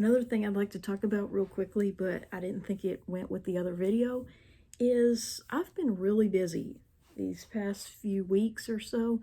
Another thing I'd like to talk about real quickly, but I didn't think it went with the other video, is I've been really busy these past few weeks or so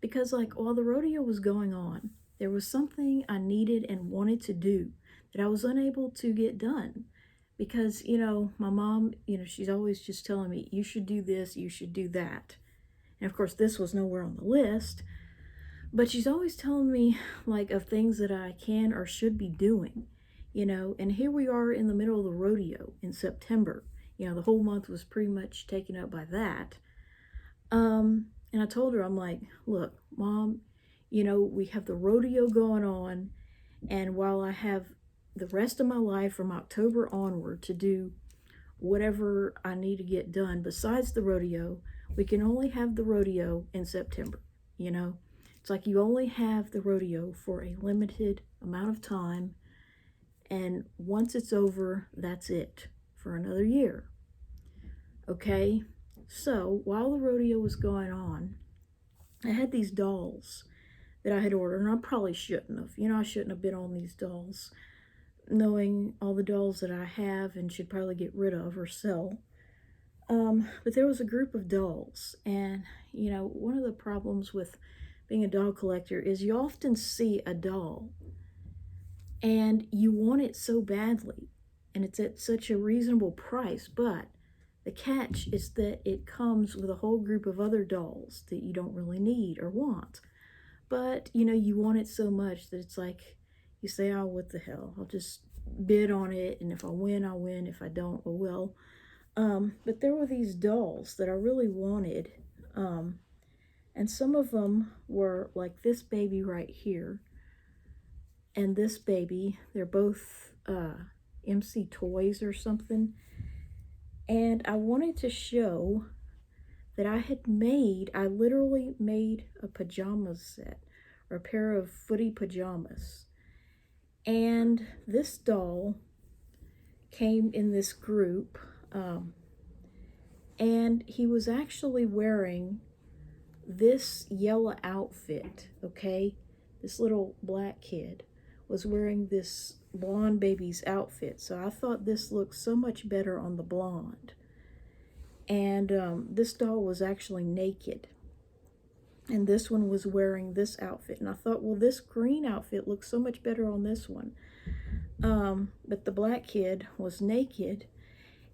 because, like, while the rodeo was going on, there was something I needed and wanted to do that I was unable to get done because, my mom, she's always just telling me, you should do this, you should do that. And of course, this was nowhere on the list, but she's always telling me, like, of things that I can or should be doing, and here we are in the middle of the rodeo in September. The whole month was pretty much taken up by that. And I told her, I'm like, look, Mom, we have the rodeo going on, and while I have the rest of my life from October onward to do whatever I need to get done besides the rodeo, we can only have the rodeo in September, It's like you only have the rodeo for a limited amount of time, and once it's over, that's it for another year. Okay? So, while the rodeo was going on, I had these dolls that I had ordered, and I probably shouldn't have. I shouldn't have been on these dolls, knowing all the dolls that I have and should probably get rid of or sell. But there was a group of dolls, and one of the problems with being a doll collector is you often see a doll and you want it so badly, and it's at such a reasonable price, but the catch is that it comes with a whole group of other dolls that you don't really need or want. But you want it so much that it's like you say, oh, what the hell, I'll just bid on it, and if I win, I'll win. If I don't, oh well. But there were these dolls that I really wanted, and some of them were like this baby right here and this baby. They're both MC Toys or something, and I wanted to show that I literally made a pajama set, or a pair of footy pajamas. And this doll came in this group, and he was actually wearing this yellow outfit, okay? This little black kid was wearing this blonde baby's outfit, so I thought this looked so much better on the blonde. And this doll was actually naked, and this one was wearing this outfit, and I thought, well, this green outfit looks so much better on this one. But the black kid was naked,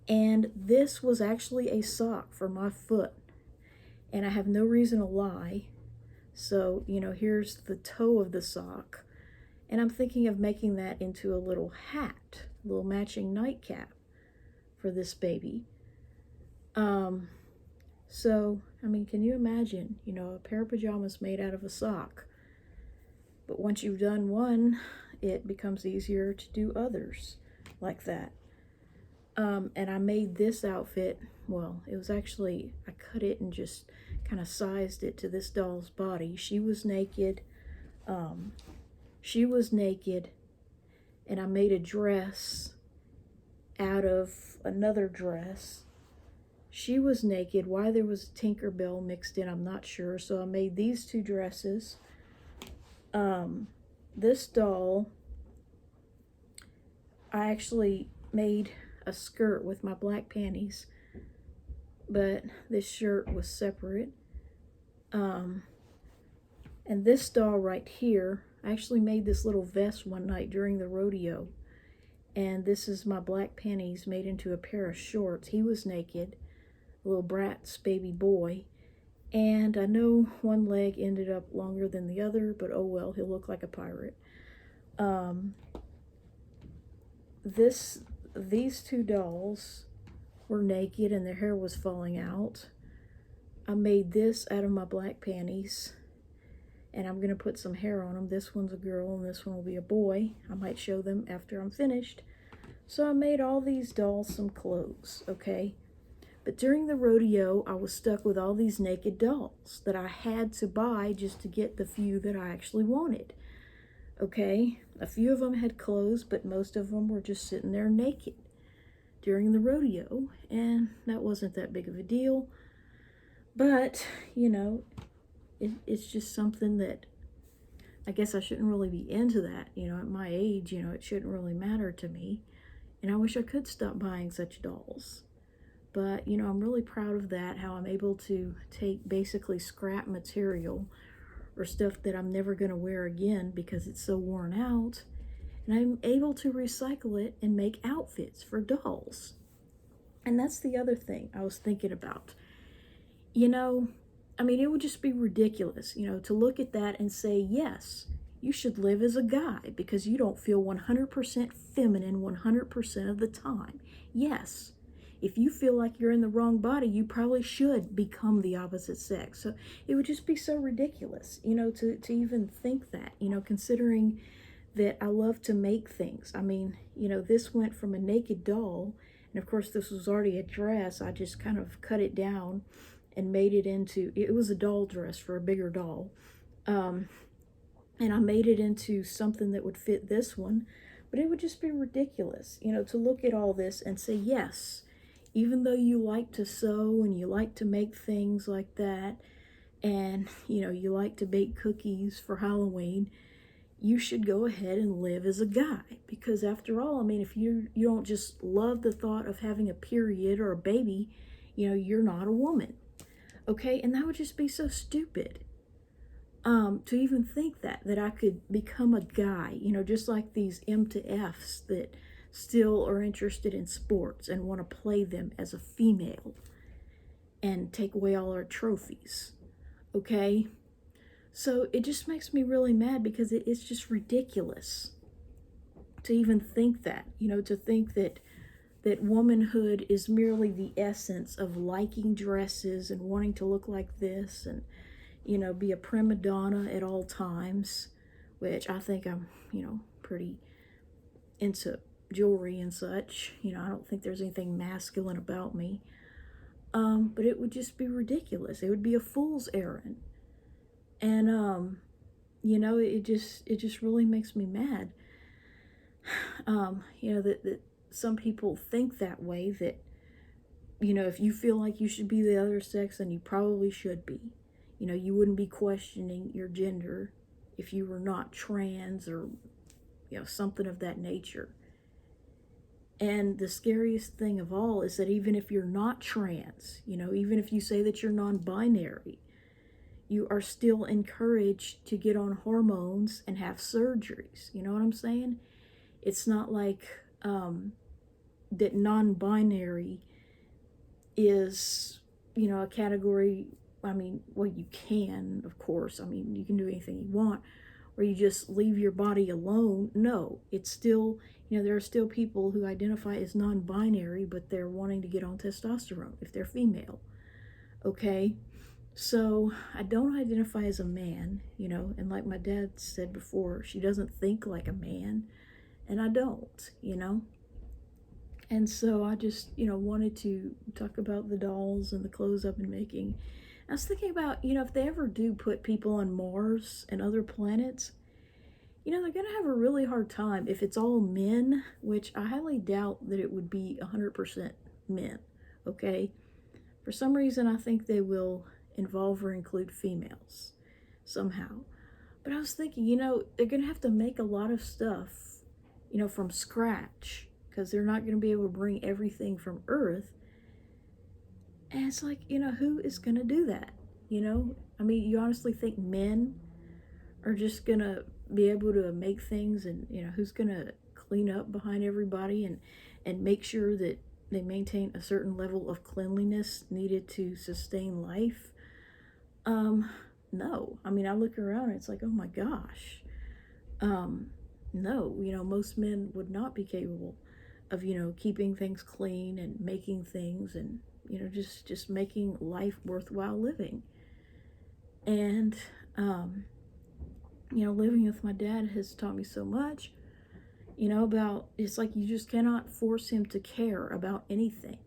and this was actually a sock for my foot, and I have no reason to lie. So here's the toe of the sock, and I'm thinking of making that into a little hat, a little matching nightcap for this baby. So, can you imagine, a pair of pajamas made out of a sock? But once you've done one, it becomes easier to do others like that. And I made this outfit, well, it was actually, I cut it and just kind of sized it to this doll's body. She was naked, and I made a dress out of another dress. She was naked. Why there was Tinkerbell mixed in, I'm not sure. So I made these two dresses. This doll, I actually made a skirt with my black panties, but this shirt was separate. And this doll right here, I actually made this little vest one night during the rodeo. And this is my black panties made into a pair of shorts. He was naked. Little Bratz baby boy, and I know one leg ended up longer than the other, but oh well, he'll look like a pirate. These two dolls were naked and their hair was falling out. I made this out of my black panties, and I'm gonna put some hair on them. This one's a girl and this one will be a boy. I might show them after I'm finished. So I made all these dolls some clothes, okay? But during the rodeo, I was stuck with all these naked dolls that I had to buy just to get the few that I actually wanted. Okay? A few of them had clothes, but most of them were just sitting there naked during the rodeo, and that wasn't that big of a deal. But, it's just something that I guess I shouldn't really be into that. At my age, it shouldn't really matter to me. And I wish I could stop buying such dolls. But, I'm really proud of that, how I'm able to take basically scrap material or stuff that I'm never going to wear again because it's so worn out, and I'm able to recycle it and make outfits for dolls. And that's the other thing I was thinking about. It would just be ridiculous, to look at that and say, yes, you should live as a guy because you don't feel 100% feminine 100% of the time. Yes, if you feel like you're in the wrong body, you probably should become the opposite sex. So it would just be so ridiculous, to even think that, considering that I love to make things. This went from a naked doll, and of course this was already a dress. I just kind of cut it down and made it into, it was a doll dress for a bigger doll. And I made it into something that would fit this one, but it would just be ridiculous, to look at all this and say, yes, even though you like to sew and you like to make things like that, and, you like to bake cookies for Halloween, you should go ahead and live as a guy. Because after all, if you don't just love the thought of having a period or a baby, you're not a woman. Okay, and that would just be so stupid. To even think that I could become a guy, just like these M to Fs that still are interested in sports and want to play them as a female and take away all our trophies. Okay, so it just makes me really mad because it's just ridiculous to even think that, to think that womanhood is merely the essence of liking dresses and wanting to look like this and, be a prima donna at all times, which I think I'm, pretty into jewelry and such. I don't think there's anything masculine about me. But it would just be ridiculous. It would be a fool's errand. And, it just really makes me mad. That some people think that way, that, if you feel like you should be the other sex, then you probably should be. You wouldn't be questioning your gender if you were not trans or, something of that nature. And the scariest thing of all is that even if you're not trans, even if you say that you're non-binary, you are still encouraged to get on hormones and have surgeries. You know what I'm saying? It's not like that non-binary is, a category. You can, of course. You can do anything you want, or you just leave your body alone. No, it's still, there are still people who identify as non-binary, but they're wanting to get on testosterone if they're female. Okay? So I don't identify as a man, and like my dad said before, she doesn't think like a man, and I don't, And so I just, wanted to talk about the dolls and the clothes I've been making. I was thinking about, if they ever do put people on Mars and other planets, they're going to have a really hard time if it's all men, which I highly doubt that it would be 100% men, okay? For some reason, I think they will involve or include females somehow. But I was thinking, they're going to have to make a lot of stuff, from scratch, because they're not going to be able to bring everything from Earth. And it's like, who is going to do that? You honestly think men are just going to be able to make things, and, who's going to clean up behind everybody and make sure that they maintain a certain level of cleanliness needed to sustain life? No. I look around and it's like, oh my gosh. No, most men would not be capable of, keeping things clean and making things and, just making life worthwhile living. And, living with my dad has taught me so much, about, it's like you just cannot force him to care about anything.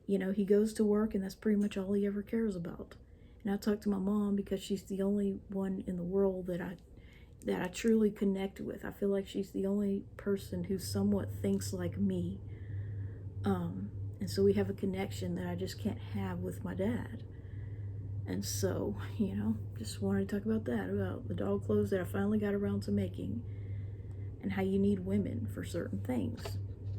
He goes to work and that's pretty much all he ever cares about. And I talk to my mom because she's the only one in the world that I truly connect with. I feel like she's the only person who somewhat thinks like me. And so we have a connection that I just can't have with my dad. And so, just wanted to talk about that, about the dog clothes that I finally got around to making, and how you need women for certain things.